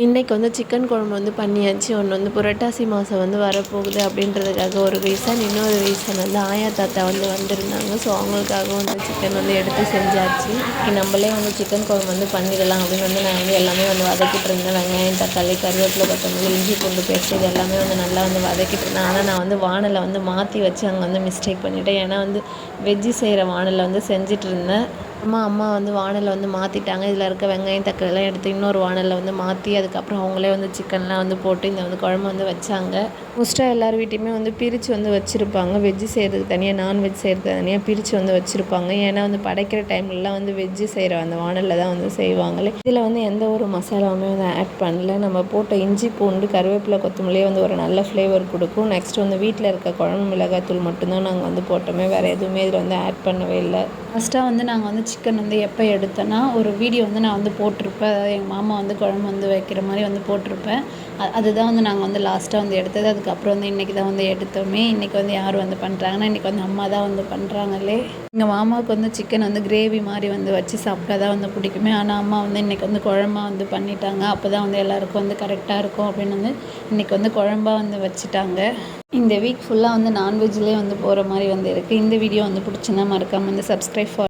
இன்னைக்கு வந்து சிக்கன் குழம்பு வந்து பண்ணியாச்சு. ஒன்று வந்து புரட்டாசி மாதம் வந்து வரப்போகுது அப்படின்றதுக்காக ஒரு ரீசன். இன்னொரு ரீசன் வந்து ஆயா தாத்தா வந்து வந்திருந்தாங்க. ஸோ அவங்களுக்காக வந்து சிக்கன் வந்து எடுத்து செஞ்சாச்சு. இன்னைக்கு நம்மளே வந்து சிக்கன் குழம்பு வந்து பண்ணிடலாம் அப்படின்னு வந்து நான் வந்து எல்லாமே வந்து வதக்கிட்டு இருந்தேன். வெங்காயம், தக்காளி, கருவேப்பிலை, கொத்தமல்லி, இஞ்சி பூண்டு பேஸ்ட் இது எல்லாமே வந்து நல்லா வந்து வதக்கிட்டு இருந்தேன். ஆனால் நான் வந்து வாணலை வந்து மாற்றி வச்சு அங்கே வந்து மிஸ்டேக் பண்ணிட்டேன். ஏன்னா வந்து வெஜ்ஜு செய்கிற வாணலை வந்து செஞ்சுட்டு இருந்தேன். அம்மா வந்து வாணலை வந்து மாற்றிட்டாங்க. இதில் இருக்க வெங்காயம் தக்காளிலாம் எடுத்து இன்னொரு வாணலில் வந்து மாற்றி அதுக்கப்புறம் அவங்களே வந்து சிக்கன்லாம் வந்து போட்டு இந்த வந்து குழம்பு வந்து வச்சாங்க. மோஸ்ட்டாக எல்லார் வீட்டையுமே வந்து பிரித்து வந்து வச்சுருப்பாங்க. வெஜ்ஜு செய்கிறதுக்கு தனியாக, நான்வெஜ் செய்கிறதுக்கு தனியாக பிரித்து வந்து வச்சுருப்பாங்க. ஏன்னா வந்து படைக்கிற டைம்லலாம் வந்து வெஜ்ஜு செய்கிற அந்த வாணலில் தான் வந்து செய்வாங்களே. இதில் வந்து எந்த ஒரு மசாலாவுமே வந்து ஆட் பண்ணல. நம்ம போட்ட இஞ்சி பூண்டு கருவேப்பிலை கொத்தமல்லியே வந்து ஒரு நல்ல ஃப்ளேவர் கொடுக்கும். நெக்ஸ்ட் வந்து வீட்டில் இருக்க குழம்பு மிளகாய்த்தூள் மட்டும்தான் நாங்கள் வந்து போட்டோமே. வேறு எதுவுமே இதில் வந்து ஆட் பண்ணவே இல்லை. ஃபஸ்ட்டாக வந்து நாங்கள் வந்து சிக்கன் வந்து எப்போ எடுத்தோன்னா ஒரு வீடியோ வந்து நான் வந்து போட்டிருப்பேன். அதாவது எங்கள் மாமா வந்து குழம்பு வந்து வைக்கிற மாதிரி வந்து போட்டிருப்பேன். அதுதான் வந்து நாங்கள் வந்து லாஸ்ட்டாக வந்து எடுத்தது. அதுக்கப்புறம் வந்து இன்றைக்கி தான் வந்து எடுத்தோமே. இன்றைக்கி வந்து யார் வந்து பண்ணுறாங்கன்னா இன்றைக்கி வந்து அம்மா தான் வந்து பண்ணுறாங்களே. எங்கள் மாமாவுக்கு வந்து சிக்கன் வந்து கிரேவி மாதிரி வந்து வச்சு சாப்பிட்டா தான் வந்து பிடிக்குமே. ஆனால் அம்மா வந்து இன்றைக்கி வந்து குழம்பா வந்து பண்ணிட்டாங்க. அப்போ தான் வந்து எல்லாேருக்கும் வந்து கரெக்டாக இருக்கும் அப்படின்னு வந்து இன்றைக்கி வந்து குழம்பா வந்து வச்சுட்டாங்க. இந்த வீக் ஃபுல்லாக வந்து நான்வெஜ்லேயே வந்து போகிற மாதிரி வந்து இருக்குது. இந்த வீடியோ வந்து பிடிச்சிருந்தா மறக்காமல் வந்து சப்ஸ்கிரைப்